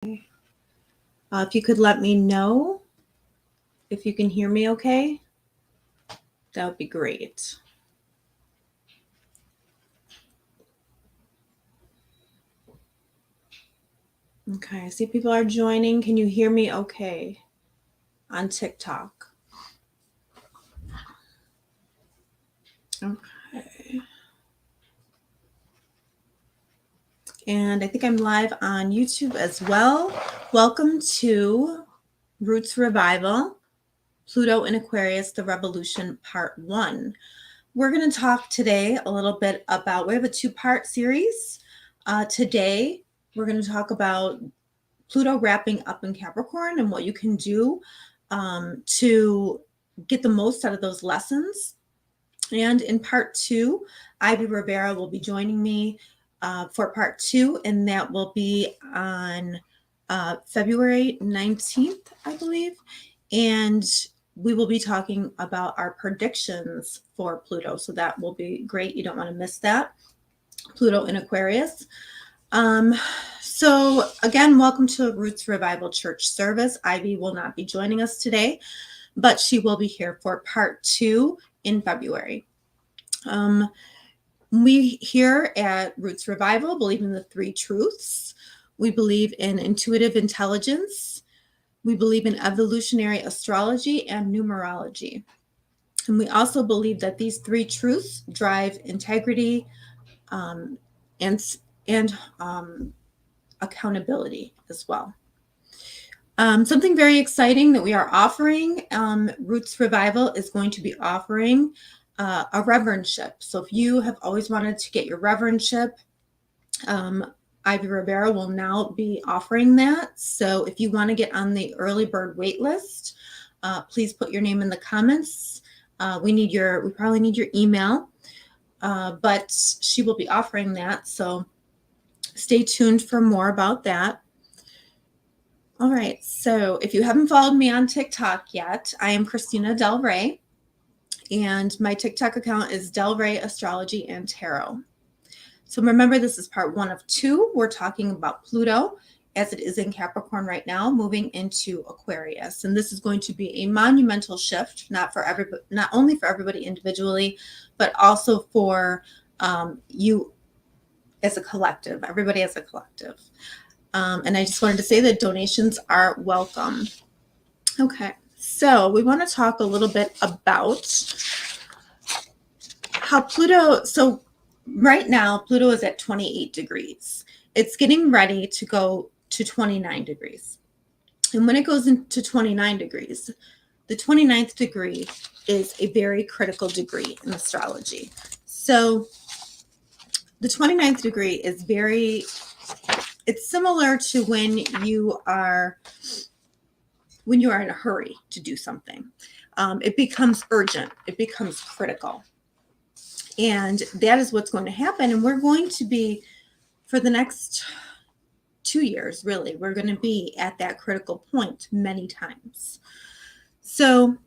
If you could let me know if you can hear me okay, that would be great. Okay, I see people are joining. Can you hear me okay on TikTok? Okay. And I think I'm live on YouTube as well. Welcome to Roots Revival, Pluto in Aquarius, the Revolution, Part 1. We're going to talk today a little bit about, we have a two-part series. Today, we're going to talk about Pluto wrapping up in Capricorn and what you can do to get the most out of those lessons. And in part 2, Ivy Rivera will be joining me for part 2, and that will be on February 19th, I believe. And we will be talking about our predictions for Pluto. So that will be great. You don't want to miss that. Pluto in Aquarius. So again, welcome to Roots Revival Church service. Ivy will not be joining us today, but she will be here for part 2 in February. We here at Roots Revival believe in the 3 truths. We believe in intuitive intelligence. We believe in evolutionary astrology and numerology. And we also believe that these 3 truths drive integrity and accountability as well. Something very exciting that we are offering, Roots Revival is going to be offering a reverendship. So if you have always wanted to get your reverendship, Ivy Rivera will now be offering that. So if you want to get on the early bird wait list, please put your name in the comments. We probably need your email, but she will be offering that. So stay tuned for more about that. All right. So if you haven't followed me on TikTok yet, I am Christina DelRey, and my TikTok account is DelRey Astrology and Tarot. So remember, this is part 1 of 2. We're talking about Pluto as it is in Capricorn right now, moving into Aquarius. And this is going to be a monumental shift, not only for everybody individually, but also for you as a collective, everybody as a collective. And I just wanted to say that donations are welcome. Okay, so we want to talk a little bit about how Pluto, so right now, Pluto is at 28 degrees. It's getting ready to go to 29 degrees. And when it goes into 29 degrees, the 29th degree is a very critical degree in astrology. So the 29th degree is it's similar to when you are in a hurry to do something. It becomes urgent. It becomes critical. And that is what's going to happen. And we're going to be, for the next 2 years, really, we're going to be at that critical point many times. So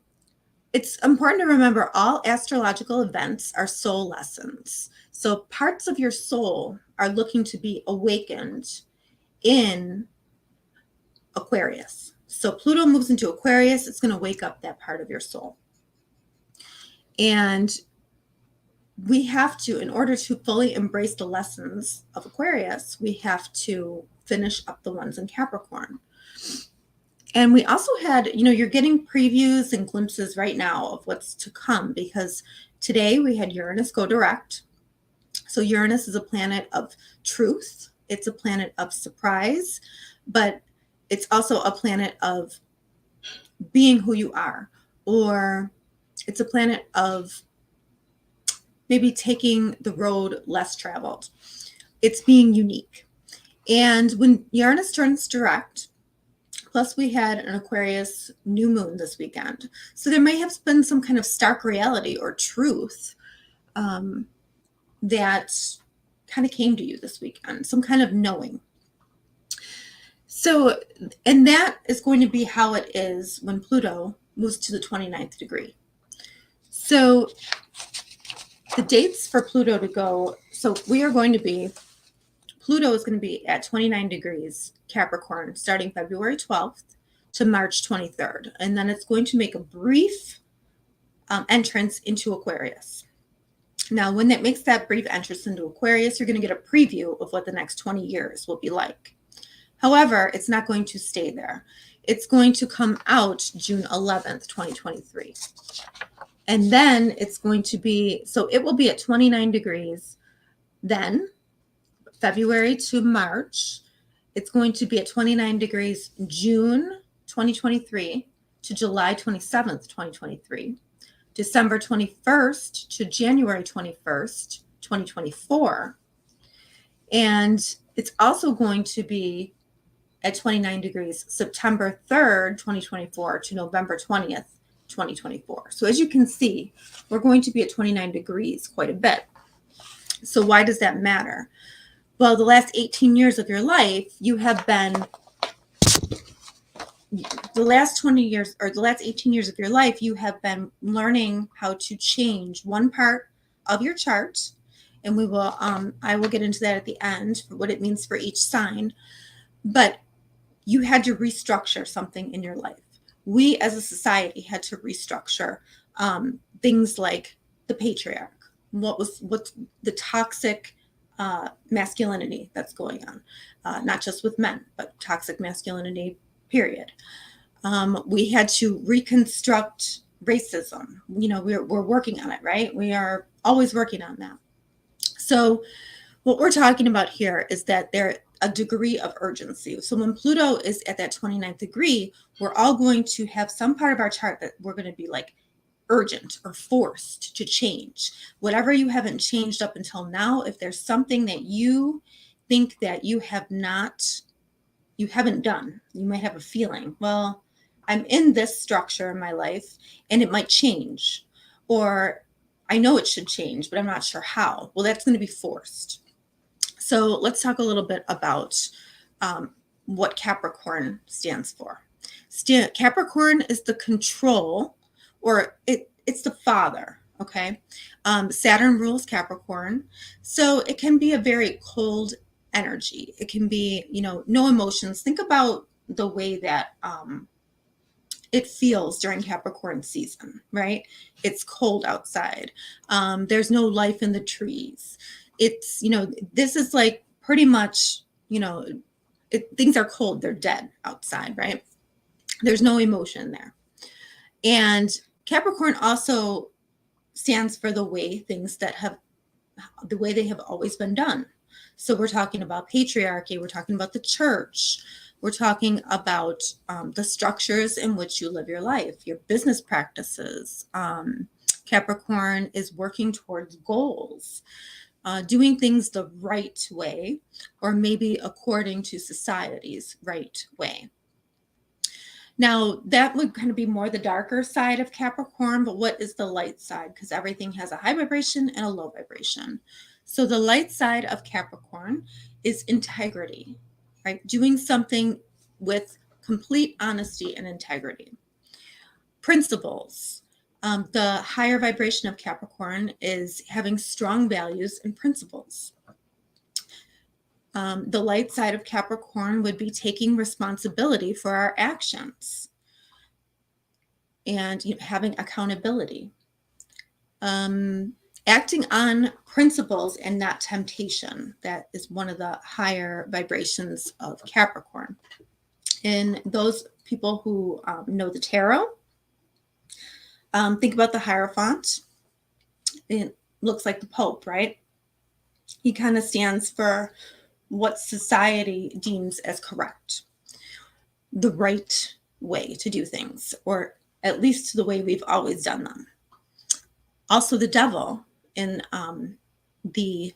it's important to remember all astrological events are soul lessons. So parts of your soul are looking to be awakened in Aquarius. So Pluto moves into Aquarius, it's going to wake up that part of your soul. And we have to, in order to fully embrace the lessons of Aquarius, we have to finish up the ones in Capricorn. And we also had, you're getting previews and glimpses right now of what's to come, because today we had Uranus go direct. So Uranus is a planet of truth. It's a planet of surprise, but it's also a planet of being who you are, or it's a planet of maybe taking the road less traveled. It's being unique. And when Uranus turns direct, plus we had an Aquarius new moon this weekend. So there may have been some kind of stark reality or truth that kind of came to you this weekend, some kind of knowing. So, and that is going to be how it is when Pluto moves to the 29th degree. So the dates for Pluto to go, so we are going to be, Pluto is going to be at 29 degrees Capricorn starting February 12th to March 23rd. And then it's going to make a brief entrance into Aquarius. Now, when it makes that brief entrance into Aquarius, you're going to get a preview of what the next 20 years will be like. However, it's not going to stay there. It's going to come out June 11th, 2023. And then it's going to be, so it will be at 29 degrees then, February to March. It's going to be at 29 degrees June 2023 to July 27th, 2023. December 21st to January 21st, 2024. And it's also going to be at 29 degrees September 3rd, 2024 to November 20th, 2024. So as you can see, we're going to be at 29 degrees quite a bit. So why does that matter? Well, the last 18 years of your life, you have been, the last 20 years or the last 18 years of your life, you have been learning how to change one part of your chart. And we will, I will get into that at the end for what it means for each sign. But you had to restructure something in your life. We as a society had to restructure things like the patriarch, what's the toxic masculinity that's going on, not just with men, but toxic masculinity, period. We had to reconstruct racism. You know, we're working on it, right? We are always working on that. So what we're talking about here is that there a degree of urgency. So when Pluto is at that 29th degree, we're all going to have some part of our chart that we're going to be like urgent or forced to change. Whatever you haven't changed up until now, if there's something that you think that you haven't done, you might have a feeling, well, I'm in this structure in my life and it might change, or I know it should change, but I'm not sure how. Well, that's going to be forced. So let's talk a little bit about what Capricorn stands for. Capricorn is the control, or it's the father, okay? Saturn rules Capricorn. So it can be a very cold energy. It can be, you know, no emotions. Think about the way that it feels during Capricorn season, right? It's cold outside. There's no life in the trees. It's, you know, this is like pretty much, you know, things are cold. They're dead outside, right? There's no emotion there. And Capricorn also stands for the way they have always been done. So we're talking about patriarchy. We're talking about the church. We're talking about the structures in which you live your life, your business practices. Capricorn is working towards goals. Doing things the right way, or maybe according to society's right way. Now, that would kind of be more the darker side of Capricorn, but what is the light side? Because everything has a high vibration and a low vibration. So the light side of Capricorn is integrity, right? Doing something with complete honesty and integrity. Principles. The higher vibration of Capricorn is having strong values and principles. The light side of Capricorn would be taking responsibility for our actions and, you know, having accountability. Acting on principles and not temptation. That is one of the higher vibrations of Capricorn. And those people who know the tarot, think about the Hierophant. It looks like the Pope, right? He kind of stands for what society deems as correct, the right way to do things, or at least the way we've always done them. Also the devil in the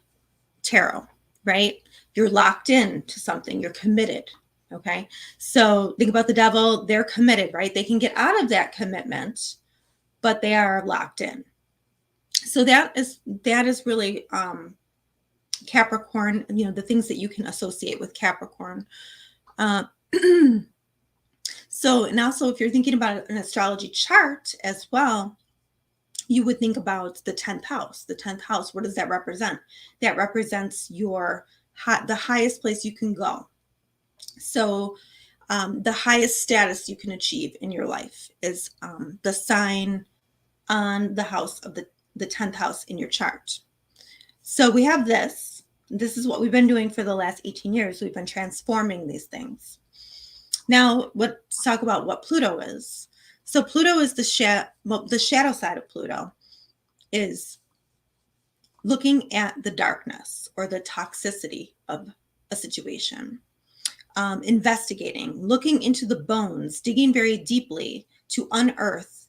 tarot, right? You're locked in to something, you're committed, okay? So think about the devil, they're committed, right? They can get out of that commitment, but they are locked in. So that is really Capricorn, you know, the things that you can associate with Capricorn. So, and also if you're thinking about an astrology chart as well, you would think about the 10th house. The 10th house, what does that represent? That represents your the highest place you can go. So the highest status you can achieve in your life is the sign on the house of the 10th house in your chart. So we have this. This is what we've been doing for the last 18 years. We've been transforming these things. Now, let's talk about what Pluto is. So Pluto is the shadow side of Pluto is looking at the darkness or the toxicity of a situation, investigating, looking into the bones, digging very deeply to unearth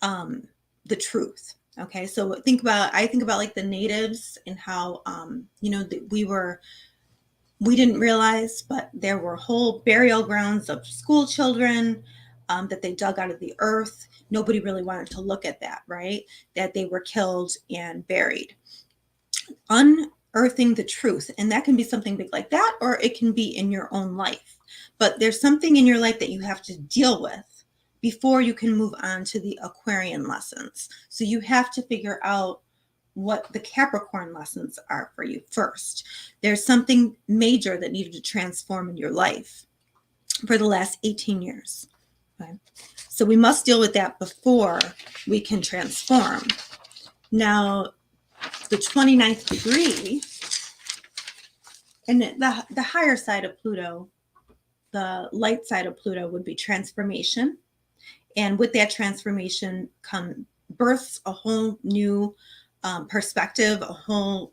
the truth. Okay, so I think about like the natives and how we didn't realize, but there were whole burial grounds of school children that they dug out of the earth. Nobody really wanted to look at that, right? That they were killed and buried. Unearthing the truth, and that can be something big like that, or it can be in your own life. But there's something in your life that you have to deal with before you can move on to the Aquarian lessons. So you have to figure out what the Capricorn lessons are for you first. There's something major that needed to transform in your life for the last 18 years. Okay? So we must deal with that before we can transform. Now, the 29th degree, and the higher side of Pluto, the light side of Pluto would be transformation. And with that transformation births a whole new perspective, a whole,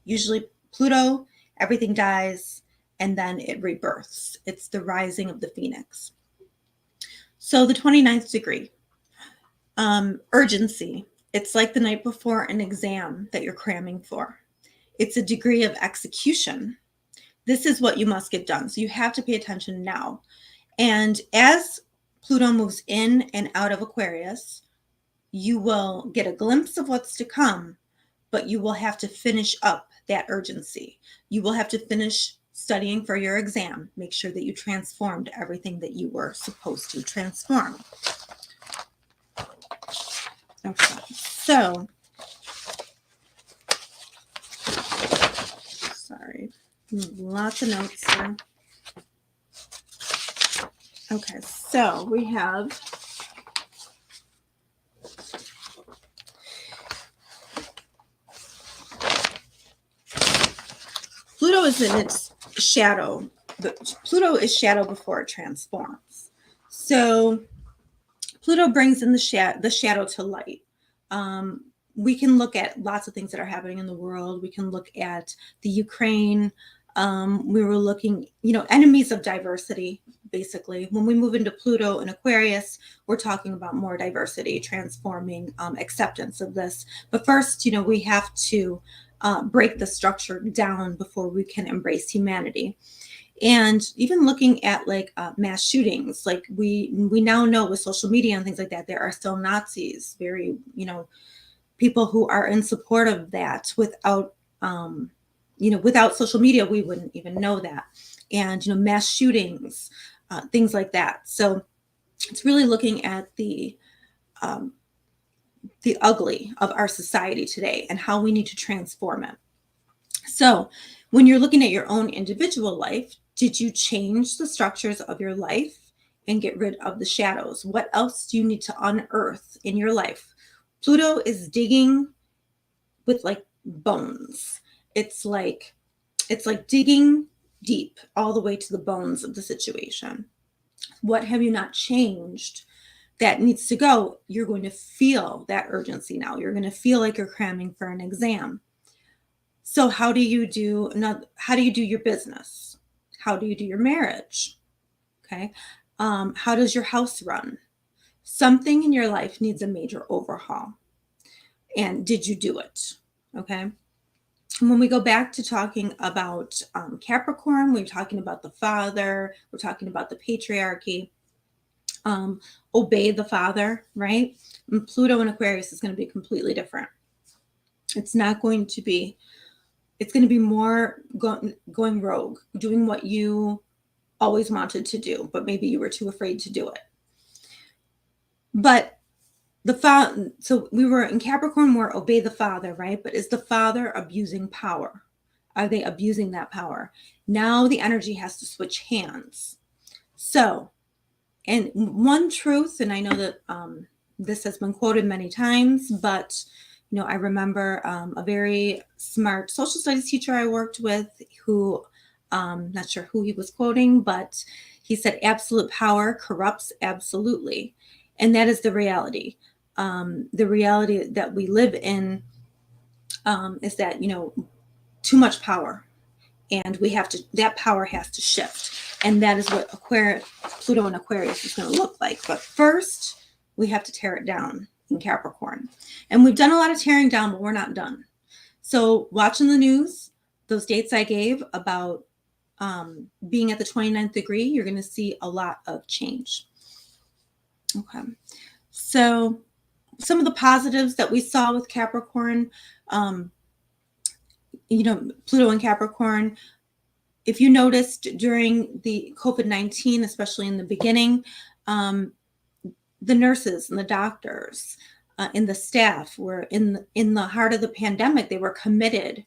usually Pluto, everything dies and then it rebirths. It's the rising of the phoenix. So the 29th degree, urgency. It's like the night before an exam that you're cramming for. It's a degree of execution. This is what you must get done. So you have to pay attention now. And as Pluto moves in and out of Aquarius, you will get a glimpse of what's to come, but you will have to finish up that urgency. You will have to finish studying for your exam. Make sure that you transformed everything that you were supposed to transform. Okay, so, sorry, lots of notes here. Okay, so we have Pluto is in its shadow. Pluto is shadow before it transforms. So Pluto brings in the shadow to light. We can look at lots of things that are happening in the world. We can look at the Ukraine. We were looking, enemies of diversity, basically. When we move into Pluto and Aquarius, we're talking about more diversity, transforming, acceptance of this. But first, we have to break the structure down before we can embrace humanity. And even looking at mass shootings, like we now know with social media and things like that, there are still Nazis, very, people who are in support of that. Without, without social media, we wouldn't even know that. And, mass shootings, things like that. So it's really looking at the ugly of our society today and how we need to transform it. So when you're looking at your own individual life, did you change the structures of your life and get rid of the shadows? What else do you need to unearth in your life? Pluto is digging with bones. It's like digging deep all the way to the bones of the situation. What have you not changed that needs to go? You're going to feel that urgency now. You're going to feel like you're cramming for an exam. So how do you do your business? How do you do your marriage? Okay. How does your house run? Something in your life needs a major overhaul. And did you do it? Okay. When we go back to talking about Capricorn, we're talking about the father, we're talking about the patriarchy, obey the father, right? And Pluto and Aquarius is going to be completely different. It's going to be more going rogue, doing what you always wanted to do, but maybe you were too afraid to do it. But so we were in Capricorn, more obey the father, right? But is the father abusing power? Are they abusing that power? Now the energy has to switch hands. So, and one truth, and I know that this has been quoted many times, but I remember a very smart social studies teacher I worked with who, not sure who he was quoting, but he said, absolute power corrupts absolutely. And that is the reality. The reality that we live in is that, too much power. And that power has to shift. And that is what Pluto and Aquarius is going to look like. But first, we have to tear it down in Capricorn. And we've done a lot of tearing down, but we're not done. So watching the news, those dates I gave about being at the 29th degree, you're going to see a lot of change. Okay. So some of the positives that we saw with Capricorn, Pluto and Capricorn, if you noticed during the COVID-19, especially in the beginning, the nurses and the doctors and the staff were in the heart of the pandemic. They were committed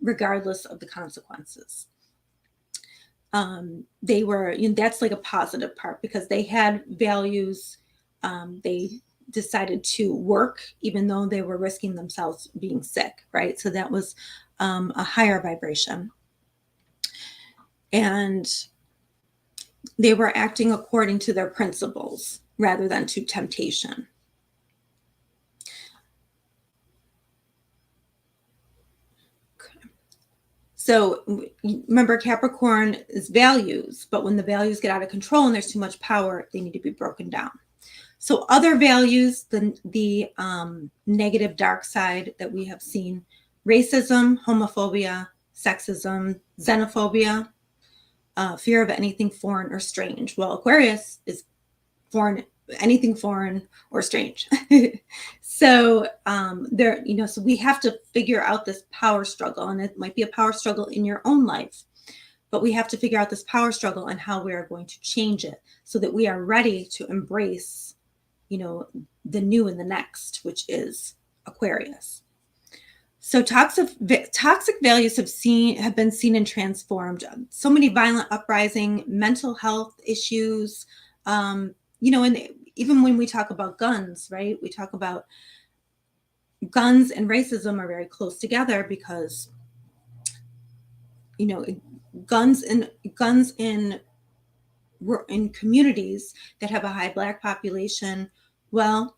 regardless of the consequences. They were, that's like a positive part because they had values. They decided to work even though they were risking themselves being sick, right? So that was a higher vibration. And they were acting according to their principles rather than to temptation. Okay. So remember, Capricorn is values, but when the values get out of control and there's too much power, they need to be broken down. So other values, the negative dark side that we have seen: racism, homophobia, sexism, xenophobia, fear of anything foreign or strange. Well, Aquarius is foreign, anything foreign or strange. So so we have to figure out this power struggle, and it might be a power struggle in your own life, but we have to figure out this power struggle and how we are going to change it so that we are ready to embrace, the new and the next, which is Aquarius. So toxic values have been seen and transformed. So many violent uprising, mental health issues, and even when we talk about guns, right? We talk about guns and racism are very close together because, guns in communities that have a high Black population, well,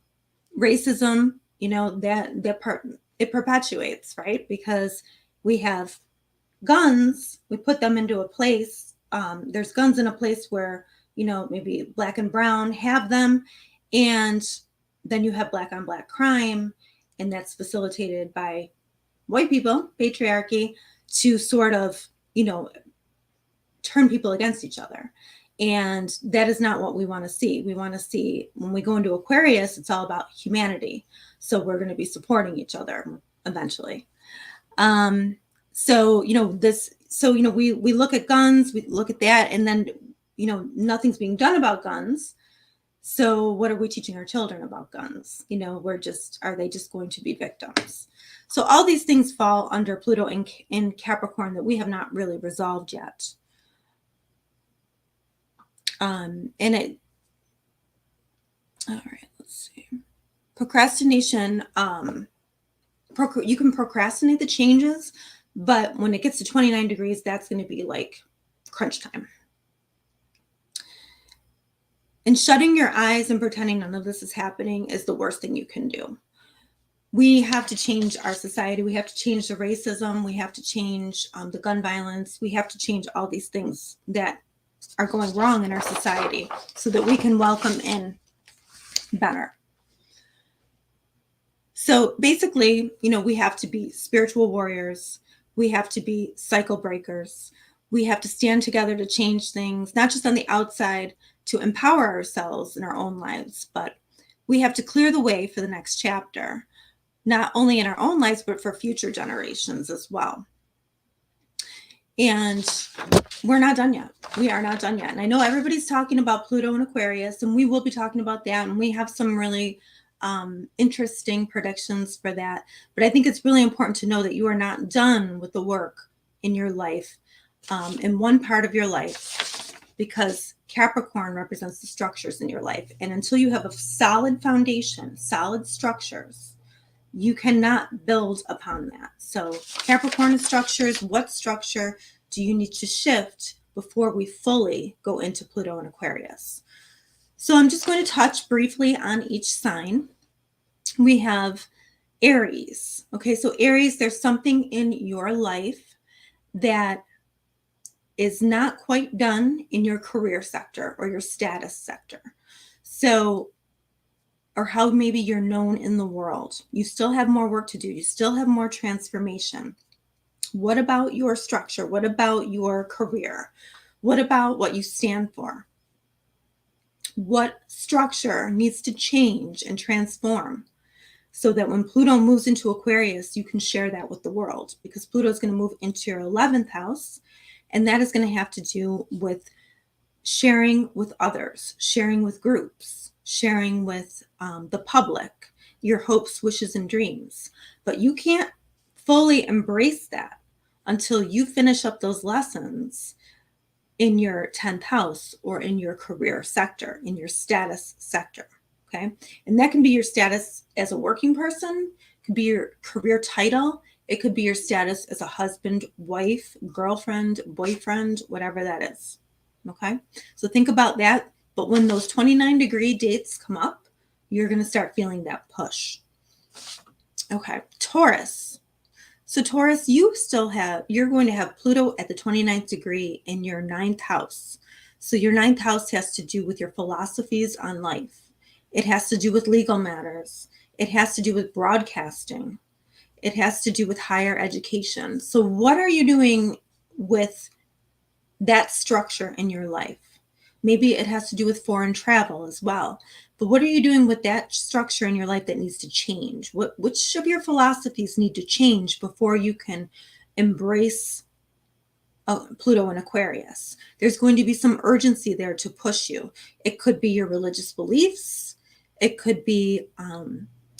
racism, that part, it perpetuates, right? Because we have guns, we put them into a place. There's guns in a place where, maybe Black and brown have them. And then you have Black on Black crime. And that's facilitated by white people, patriarchy, to sort of, turn people against each other. And that is not what we want to see. We want to see, when we go into Aquarius, it's all about humanity. So we're going to be supporting each other eventually. We look at guns, we look at that, and then, nothing's being done about guns. So what are we teaching our children about guns? Are they just going to be victims? So all these things fall under Pluto in Capricorn that we have not really resolved yet. All right, let's see. Procrastination, you can procrastinate the changes, but when it gets to 29 degrees, that's going to be like crunch time. And shutting your eyes and pretending none of this is happening is the worst thing you can do. We have to change our society. We have to change the racism. We have to change the gun violence. We have to change all these things that are going wrong in our society so that we can welcome in better. So basically, we have to be spiritual warriors. We have to be cycle breakers. We have to stand together to change things, not just on the outside to empower ourselves in our own lives, but we have to clear the way for the next chapter, not only in our own lives, but for future generations as well. And we're not done yet. We are not done yet. And I know everybody's talking about Pluto and Aquarius, and we will be talking about that. And we have some really interesting predictions for that. But I think it's really important to know that you are not done with the work in your life, in one part of your life, because Capricorn represents the structures in your life. And until you have a solid foundation, solid structures, you cannot build upon that. So Capricorn is structures. What structure do you need to shift before we fully go into Pluto and Aquarius? So I'm just going to touch briefly on each sign. We have Aries. Okay, so Aries, there's something in your life that is not quite done in your career sector or your status sector. So, or how maybe you're known in the world. You still have more work to do. You still have more transformation. What about your structure? What about your career? What about what you stand for? What structure needs to change and transform so that when Pluto moves into Aquarius, you can share that with the world? Because Pluto is going to move into your 11th house, and that is going to have to do with sharing with others, sharing with groups, sharing with the public, your hopes, wishes, and dreams. But you can't fully embrace that until you finish up those lessons in your 10th house or in your career sector, in your status sector. Okay. And that can be your status as a working person, it could be your career title, it could be your status as a husband, wife, girlfriend, boyfriend, whatever that is. Okay. So think about that. But when those 29-degree dates come up, you're going to start feeling that push. Okay. Taurus. So Taurus, you're going to have Pluto at the 29th degree in your 9th house. So your 9th house has to do with your philosophies on life. It has to do with legal matters. It has to do with broadcasting. It has to do with higher education. So what are you doing with that structure in your life? Maybe it has to do with foreign travel as well. But what are you doing with that structure in your life that needs to change? Which of your philosophies need to change before you can embrace Pluto and Aquarius? There's going to be some urgency there to push you. It could be your religious beliefs. It could be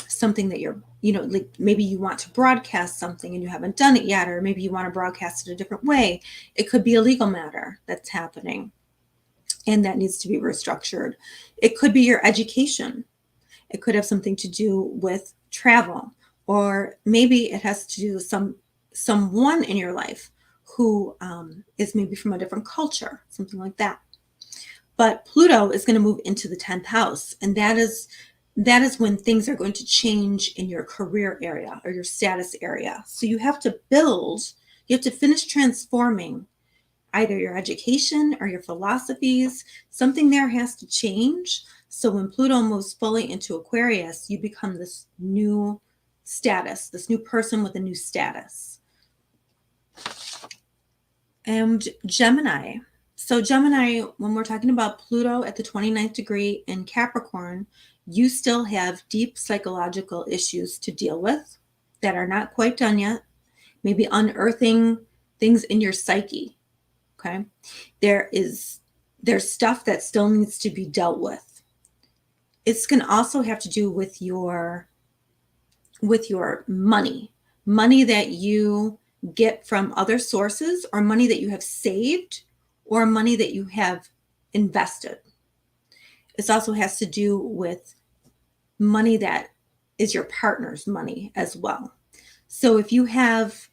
something that you're, like maybe you want to broadcast something and you haven't done it yet, or maybe you want to broadcast it a different way. It could be a legal matter that's happening and that needs to be restructured. It could be your education. It could have something to do with travel, or maybe it has to do with someone in your life who is maybe from a different culture, something like that. But Pluto is going to move into the 10th house, and that is when things are going to change in your career area or your status area. So you have to finish transforming either your education or your philosophies. Something there has to change. So when Pluto moves fully into Aquarius, you become this new status, this new person with a new status. And Gemini. So Gemini, when we're talking about Pluto at the 29th degree in Capricorn, you still have deep psychological issues to deal with that are not quite done yet. Maybe unearthing things in your psyche. Okay. There's stuff that still needs to be dealt with. It's going to also have to do with your money that you get from other sources, or money that you have saved, or money that you have invested. This also has to do with money that is your partner's money as well. So if you have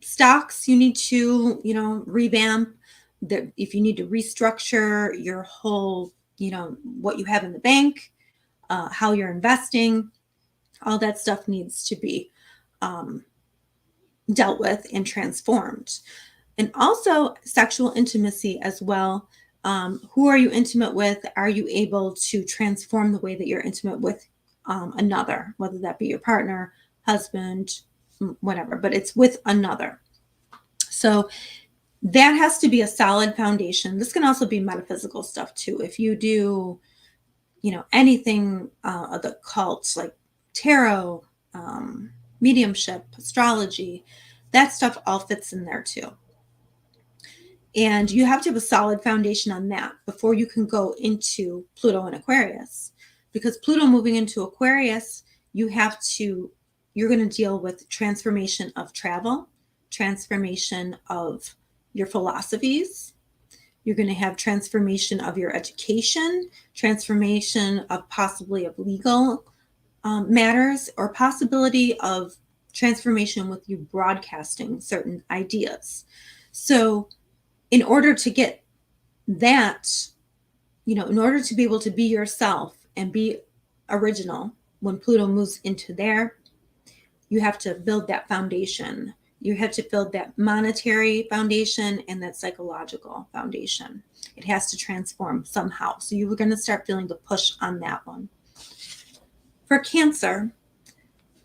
stocks, you need to, revamp. If you need to restructure your whole, what you have in the bank, how you're investing, all that stuff needs to be dealt with and transformed. And also sexual intimacy as well. Who are you intimate with? Are you able to transform the way that you're intimate with another, whether that be your partner, husband, whatever, but it's with another. So that has to be a solid foundation. This can also be metaphysical stuff too. If you do, anything of the cults like tarot, mediumship, astrology, that stuff all fits in there too. And you have to have a solid foundation on that before you can go into Pluto and Aquarius. Because Pluto moving into Aquarius, you're going to deal with transformation of travel, transformation of your philosophies. You're going to have transformation of your education, transformation of possibly of legal matters, or possibility of transformation with you broadcasting certain ideas. So in order to get that, in order to be able to be yourself and be original, when Pluto moves into there, you have to build that foundation. You have to build that monetary foundation and that psychological foundation. It has to transform somehow. So you were going to start feeling the push on that one. For Cancer,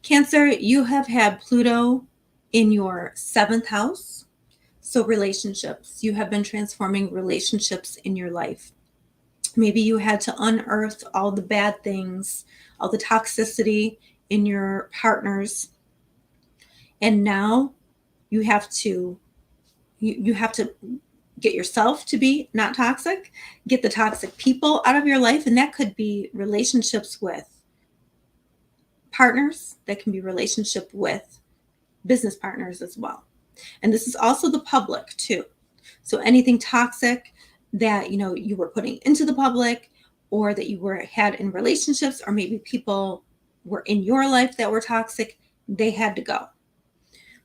you have had Pluto in your 7th house. So relationships, you have been transforming relationships in your life. Maybe you had to unearth all the bad things, all the toxicity in your partners. And now you have to get yourself to be not toxic, get the toxic people out of your life. And that could be relationships with partners. That can be relationship with business partners as well. And this is also the public too. So anything toxic that, you were putting into the public, or that you had in relationships, or maybe people were in your life that were toxic, they had to go.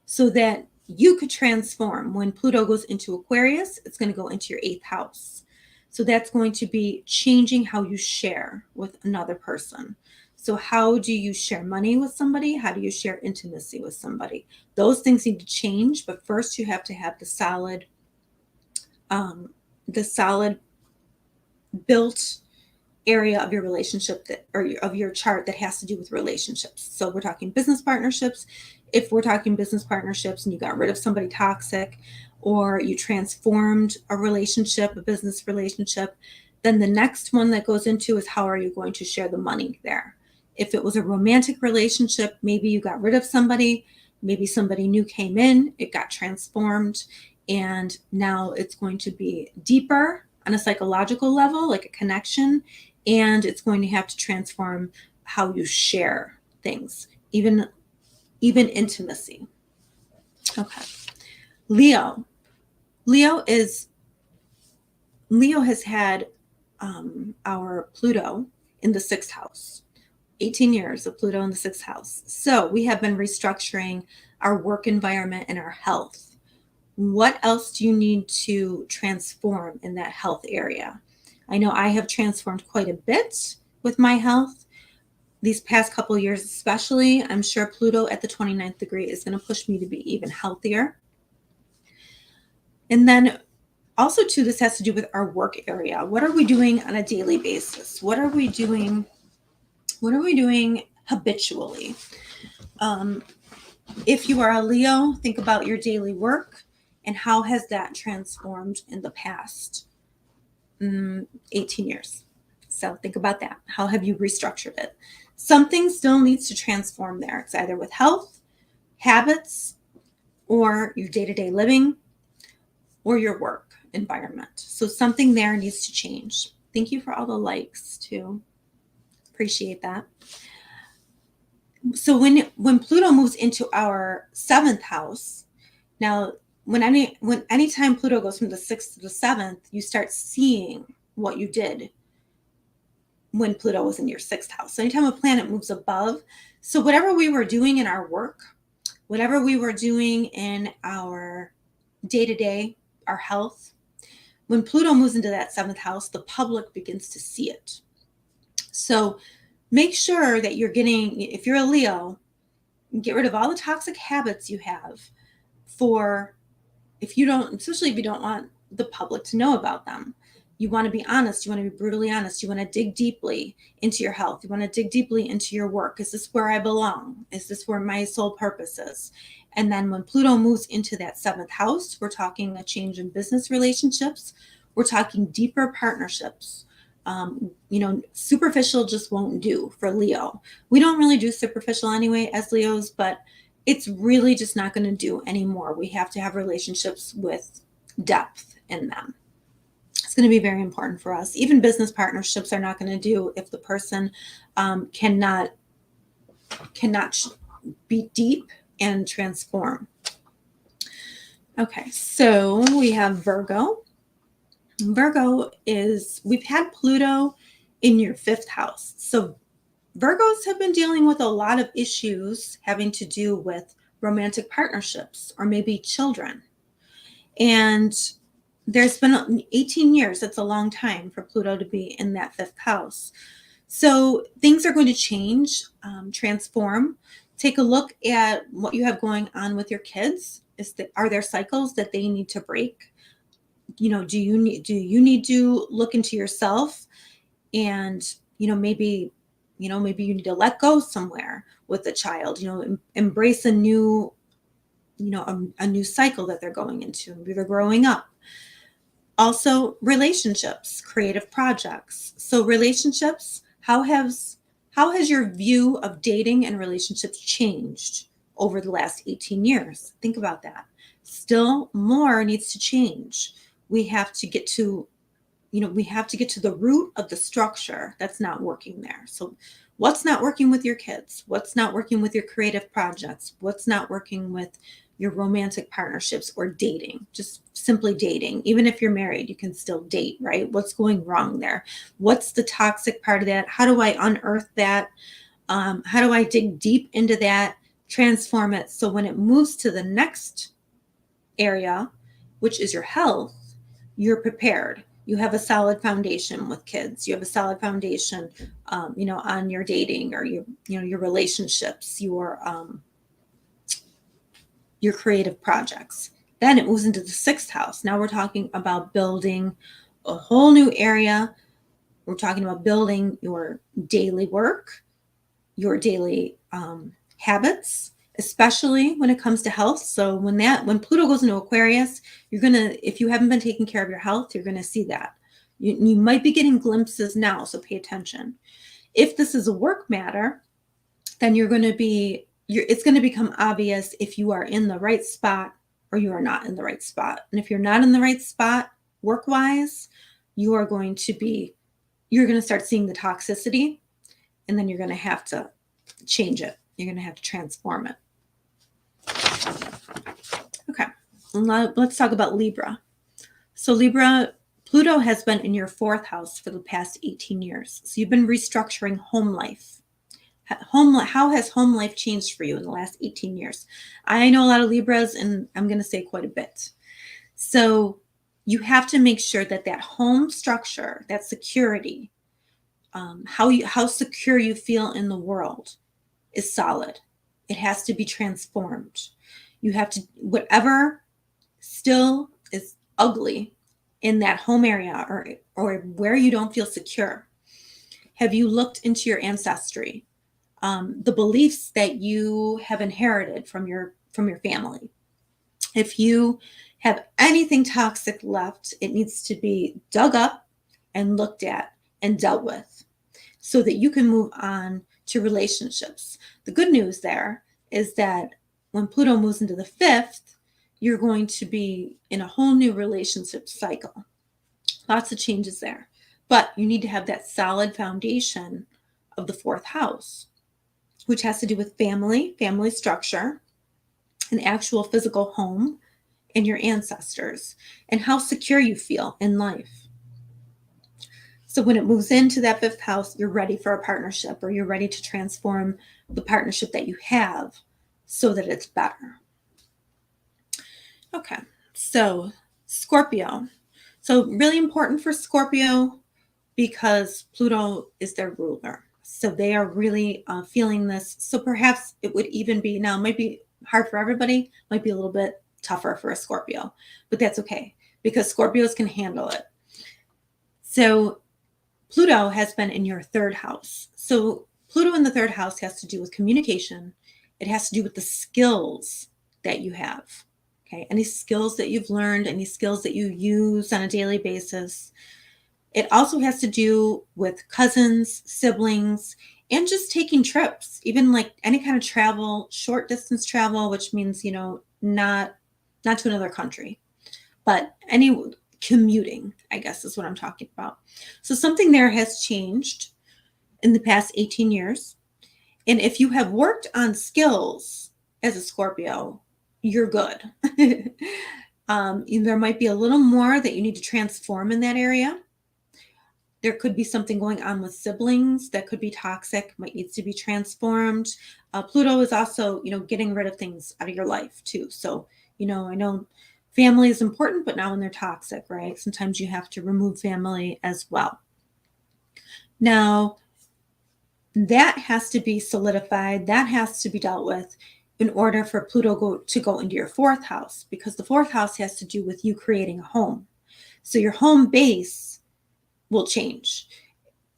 So that you could transform. When Pluto goes into Aquarius, it's going to go into your 8th house. So that's going to be changing how you share with another person. So how do you share money with somebody? How do you share intimacy with somebody? Those things need to change, but first you have to have the solid built area of your relationship of your chart that has to do with relationships. So we're talking business partnerships. If we're talking business partnerships and you got rid of somebody toxic, or you transformed a relationship, a business relationship, then the next one that goes into is how are you going to share the money there? If it was a romantic relationship, maybe you got rid of somebody, maybe somebody new came in, it got transformed, and now it's going to be deeper on a psychological level, like a connection, and it's going to have to transform how you share things, even intimacy. Okay. Leo has had our Pluto in the 6th house. 18 years of Pluto in the 6th house. So we have been restructuring our work environment and our health. What else do you need to transform in that health area? I know I have transformed quite a bit with my health these past couple of years, especially. I'm sure Pluto at the 29th degree is going to push me to be even healthier. And then also too, this has to do with our work area. What are we doing on a daily basis? What are we doing habitually? If you are a Leo, think about your daily work and how has that transformed in the past 18 years. So think about that. How have you restructured it? Something still needs to transform there. It's either with health, habits, or your day-to-day living, or your work environment. So something there needs to change. Thank you for all the likes too. Appreciate that. So when Pluto moves into our 7th house, now anytime Pluto goes from the 6th to the 7th, you start seeing what you did when Pluto was in your 6th house. So anytime a planet moves above, so whatever we were doing in our work, whatever we were doing in our day-to-day, our health, when Pluto moves into that 7th house, the public begins to see it. So make sure that you're getting, if you're a Leo, get rid of all the toxic habits you have especially if you don't want the public to know about them. You want to be honest. You want to be brutally honest. You want to dig deeply into your health. You want to dig deeply into your work. Is this where I belong? Is this where my sole purpose is? And then when Pluto moves into that 7th house, we're talking a change in business relationships. We're talking deeper partnerships. Superficial just won't do for Leo. We don't really do superficial anyway as Leos, but it's really just not going to do anymore. We have to have relationships with depth in them. It's going to be very important for us. Even business partnerships are not going to do if the person cannot be deep and transform. Okay, so we have Virgo. Virgo is, we've had Pluto in your 5th house. So Virgos have been dealing with a lot of issues having to do with romantic partnerships or maybe children. And there's been 18 years. That's a long time for Pluto to be in that 5th house. So things are going to change, transform. Take a look at what you have going on with your kids. Are there cycles that they need to break? You know, do you need to look into yourself and, maybe you need to let go somewhere with the child, embrace a new, a new cycle that they're going into. Maybe they're growing up. Also, relationships, creative projects. So relationships, how has your view of dating and relationships changed over the last 18 years? Think about that. Still more needs to change. We have to get to the root of the structure that's not working there. So what's not working with your kids? What's not working with your creative projects? What's not working with your romantic partnerships or dating? Just simply dating. Even if you're married, you can still date, right? What's going wrong there? What's the toxic part of that? How do I unearth that? How do I dig deep into that, transform it, so when it moves to the next area, which is your health, you're prepared. You have a solid foundation with kids. You have a solid foundation, on your dating or your relationships, your creative projects. Then it moves into the 6th house. Now we're talking about building a whole new area. We're talking about building your daily work, your daily habits, especially when it comes to health. So when Pluto goes into Aquarius, if you haven't been taking care of your health, you're gonna see that. You might be getting glimpses now, so pay attention. If this is a work matter, then it's gonna become obvious if you are in the right spot or you are not in the right spot. And if you're not in the right spot work-wise, you're gonna start seeing the toxicity, and then you're gonna have to change it. You're going to have to transform it. Okay, let's talk about Libra. So Libra, Pluto has been in your 4th house for the past 18 years. So you've been restructuring home life. How has home life changed for you in the last 18 years? I know a lot of Libras, and I'm going to say quite a bit. So you have to make sure that home structure, that security, how secure you feel in the world, is solid. It has to be transformed. You have to, whatever still is ugly in that home area or where you don't feel secure. Have you looked into your ancestry? The beliefs that you have inherited from your family. If you have anything toxic left, it needs to be dug up and looked at and dealt with so that you can move on to relationships. The good news there is that when Pluto moves into the 5th, you're going to be in a whole new relationship cycle. Lots of changes there. But you need to have that solid foundation of the 4th house, which has to do with family structure, an actual physical home, and your ancestors, and how secure you feel in life. So when it moves into that 5th house, you're ready for a partnership, or you're ready to transform the partnership that you have so that it's better. Okay, so Scorpio. So really important for Scorpio because Pluto is their ruler. So they are really feeling this. So perhaps it would even be, now it might be hard for everybody, might be a little bit tougher for a Scorpio, but that's okay because Scorpios can handle it. So Pluto has been in your 3rd house. So Pluto in the 3rd house has to do with communication. It has to do with the skills that you have. Okay, any skills that you've learned, any skills that you use on a daily basis. It also has to do with cousins, siblings, and just taking trips, even like any kind of travel, short distance travel, which means, not to another country, but any commuting, I guess is what I'm talking about. So something there has changed in the past 18 years. And if you have worked on skills as a Scorpio, you're good. There might be a little more that you need to transform in that area. There could be something going on with siblings that could be toxic, might needs to be transformed. Pluto is also, getting rid of things out of your life too. So, I know family is important, but not when they're toxic, right? Sometimes you have to remove family as well. Now, that has to be solidified. That has to be dealt with in order for Pluto to go into your fourth house, because the fourth house has to do with you creating a home. So your home base will change.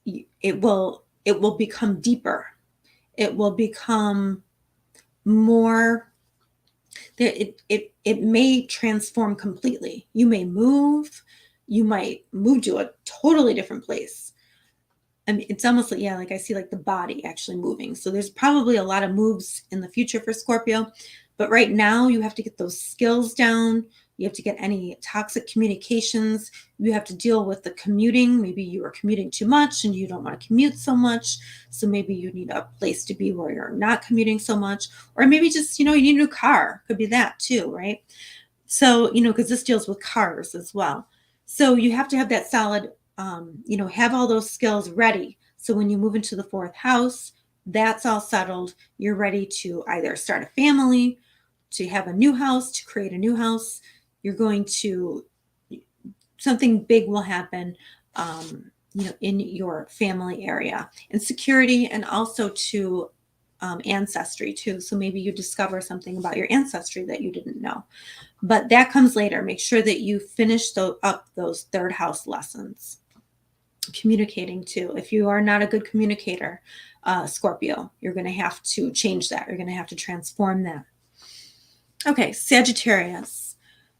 It will become deeper. It will become more. It may transform completely. You may move. You might move to a totally different place. I mean, it's almost like, like I see like the body actually moving. So there's probably a lot of moves in the future for Scorpio. But right now you have to get those skills down. You have to get any toxic communications. You have to deal with the commuting. Maybe you are commuting too much and you don't want to commute so much. So maybe you need a place to be where you're not commuting so much. Or maybe just, you need a new car. Could be that too, right? So, because this deals with cars as well. So you have to have that solid, have all those skills ready. So when you move into the fourth house, that's all settled. You're ready to either start a family, to have a new house, to create a new house. You're going to, something big will happen, in your family area, and security, and also to ancestry too. So maybe you discover something about your ancestry that you didn't know, but that comes later. Make sure that you finish up those third house lessons. Communicating too. If you are not a good communicator, Scorpio, you're going to have to change that. You're going to have to transform that. Okay, Sagittarius.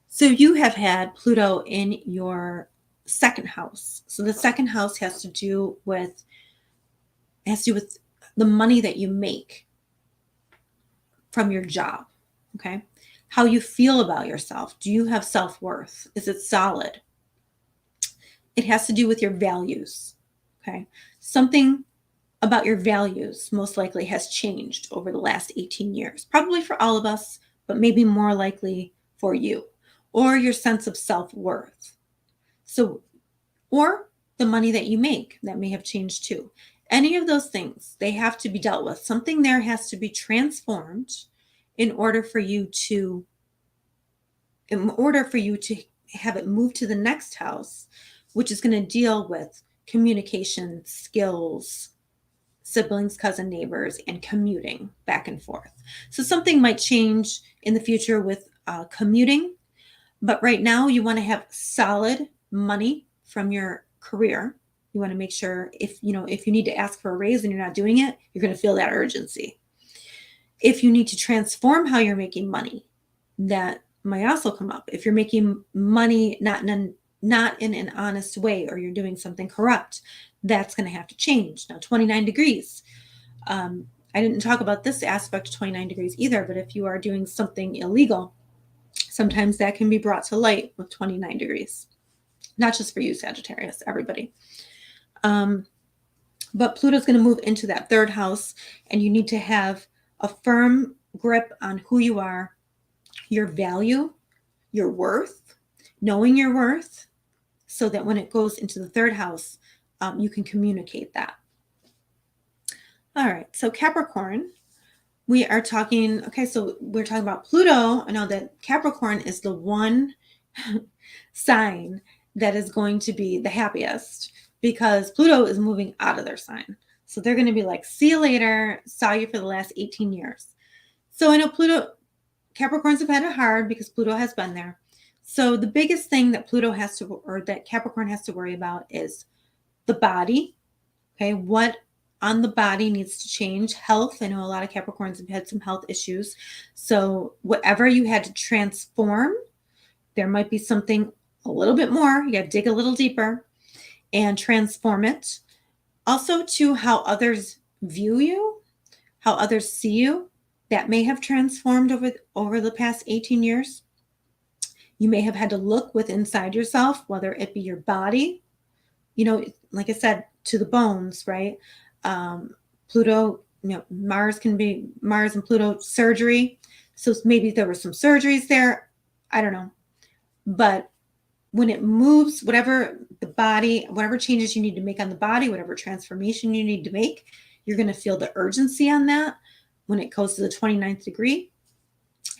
So you have had Pluto in your second house. So the second house has to do with the money that you make from your job. Okay, how you feel about yourself. Do you have self-worth? Is it solid? It has to do with your values. Okay, something about your values most likely has changed over the last 18 years, probably for all of us, but maybe more likely for you, or your sense of self-worth. So, or the money that you make, that may have changed too. Any of those things, they have to be dealt with. Something there has to be transformed in order for you to have it move to the next house, which is going to deal with communication skills, siblings, cousin, neighbors, and commuting back and forth. So something might change in the future with commuting, but right now you want to have solid money from your career. You want to make sure if you need to ask for a raise and you're not doing it, you're going to feel that urgency. If you need to transform how you're making money, that might also come up. If you're making money not in an honest way, or you're doing something corrupt, that's going to have to change. Now, 29 degrees. I didn't talk about this aspect of 29 degrees either, but if you are doing something illegal, sometimes that can be brought to light with 29 degrees. Not just for you, Sagittarius, everybody. But Pluto's going to move into that third house, and you need to have a firm grip on who you are, your value, your worth, knowing your worth, so that when it goes into the third house, you can communicate that. All right, so Capricorn, we are talking, so we're talking about Pluto. I know that Capricorn is the one sign that is going to be the happiest, because Pluto is moving out of their sign. So they're going to be like, see you later, saw you for the last 18 years. So I know Capricorns have had it hard because Pluto has been there. So the biggest thing that that Capricorn has to worry about is the body. Okay, what on the body needs to change? Health. I know a lot of Capricorns have had some health issues. So whatever you had to transform, there might be something a little bit more. You got to dig a little deeper and transform it. Also to how others view you, how others see you, that may have transformed over the past 18 years. You may have had to look inside yourself, whether it be your body, like I said, to the bones, right? Pluto, Mars and Pluto surgery. So maybe there were some surgeries there. I don't know. But when it moves, whatever the body, whatever changes you need to make on the body, whatever transformation you need to make, you're going to feel the urgency on that when it goes to the 29th degree.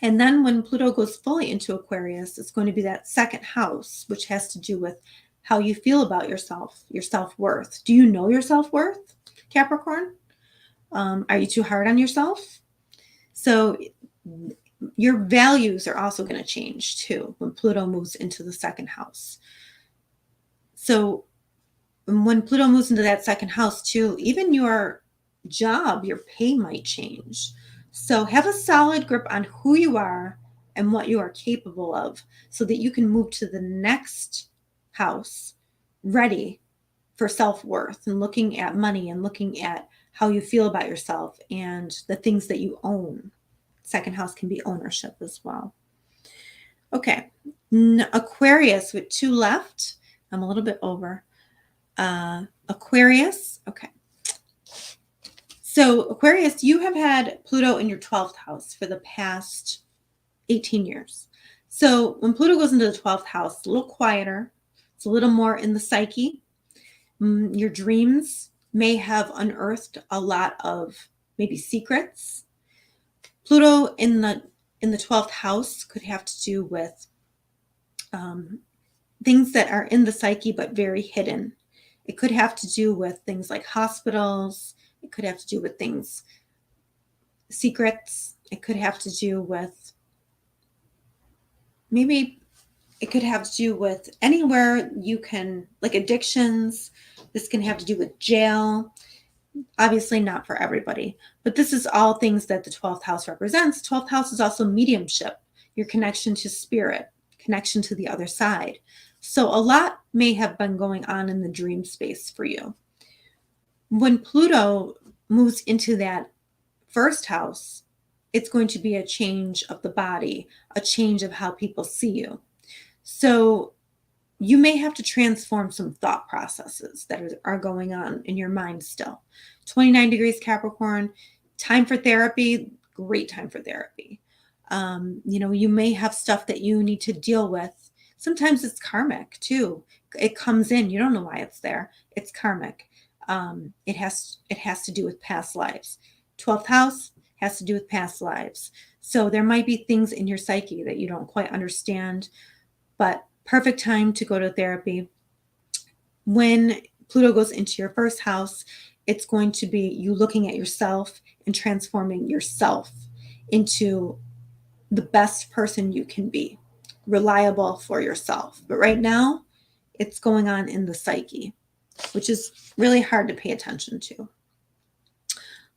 And then when Pluto goes fully into Aquarius, it's going to be that second house, which has to do with how you feel about yourself, your self-worth. Do you know your self-worth, Capricorn? Are you too hard on yourself? So your values are also going to change too when Pluto moves into the second house. So when Pluto moves into that second house too, even your job, your pay might change. So have a solid grip on who you are and what you are capable of so that you can move to the next house ready for self-worth and looking at money and looking at how you feel about yourself and the things that you own. Second house can be ownership as well. Okay, Aquarius with 2 left. I'm a little bit over. Aquarius, okay. So Aquarius, you have had Pluto in your 12th house for the past 18 years. So when Pluto goes into the 12th house, it's a little quieter. It's a little more in the psyche. Your dreams may have unearthed a lot of maybe secrets. Pluto in the 12th house could have to do with things that are in the psyche but very hidden. It could have to do with things like hospitals. It could have to do with things, secrets. It could have to do with, maybe it could have to do with anywhere you can, like addictions. This can have to do with jail. Obviously not for everybody, but this is all things that the 12th house represents. 12th house is also mediumship, your connection to spirit, connection to the other side. So a lot may have been going on in the dream space for you. When Pluto moves into that first house, it's going to be a change of the body, a change of how people see you. So you may have to transform some thought processes that are going on in your mind still. 29 degrees Capricorn, time for therapy, great time for therapy. You may have stuff that you need to deal with. Sometimes it's karmic too. It comes in, you don't know why it's there. It's karmic. It has to do with past lives. 12th house has to do with past lives. So there might be things in your psyche that you don't quite understand, but perfect time to go to therapy. When Pluto goes into your first house, it's going to be you looking at yourself and transforming yourself into the best person you can be, reliable for yourself. But right now, it's going on in the psyche, which is really hard to pay attention to.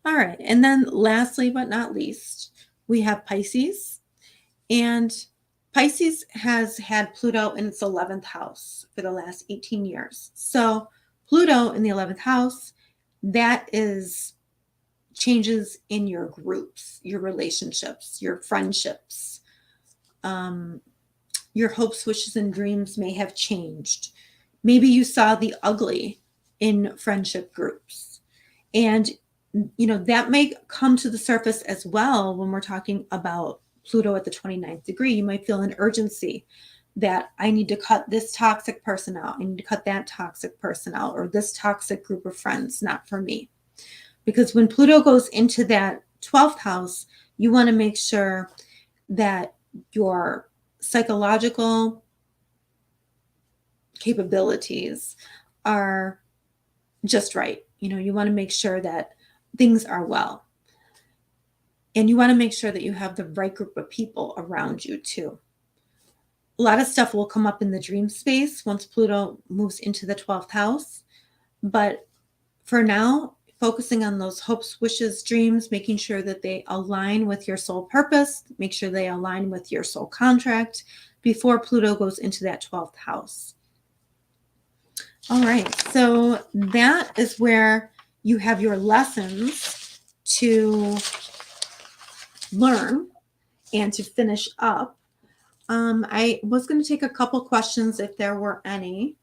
All right, and then lastly but not least, we have Pisces. And Pisces has had Pluto in its 11th house for the last 18 years. So Pluto in the 11th house, that is changes in your groups, your relationships, your friendships. Your hopes, wishes, and dreams may have changed. Maybe you saw the ugly in friendship groups. And, that may come to the surface as well when we're talking about Pluto at the 29th degree. You might feel an urgency that I need to cut this toxic person out. I need to cut that toxic person out, or this toxic group of friends, not for me. Because when Pluto goes into that 12th house, you want to make sure that your psychological capabilities are just right. You want to make sure that things are well. And you want to make sure that you have the right group of people around you too. A lot of stuff will come up in the dream space once Pluto moves into the 12th house. But for now, focusing on those hopes, wishes, dreams, making sure that they align with your soul purpose, make sure they align with your soul contract before Pluto goes into that 12th house. All right, so that is where you have your lessons to learn and to finish up. I was going to take a couple questions if there were any.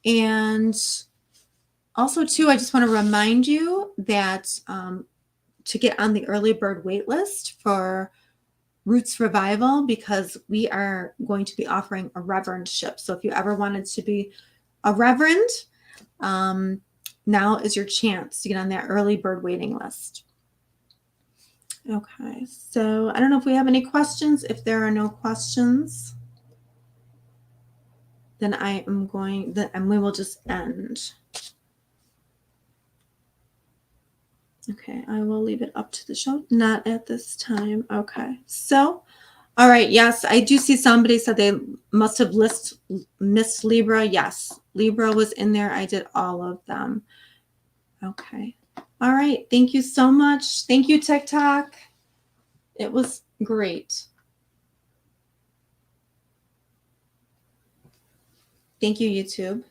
And also, too, I just want to remind you that to get on the early bird wait list for Roots Revival, because we are going to be offering a reverendship. So if you ever wanted to be a reverend, now is your chance to get on that early bird waiting list. Okay, so I don't know if we have any questions. If there are no questions, then we will just end. Okay, I will leave it up to the show. Not at this time. Okay, so, all right. Yes, I do see somebody said they must have missed Libra. Yes, Libra was in there. I did all of them. Okay. All right. Thank you so much. Thank you, TikTok. It was great. Thank you, YouTube.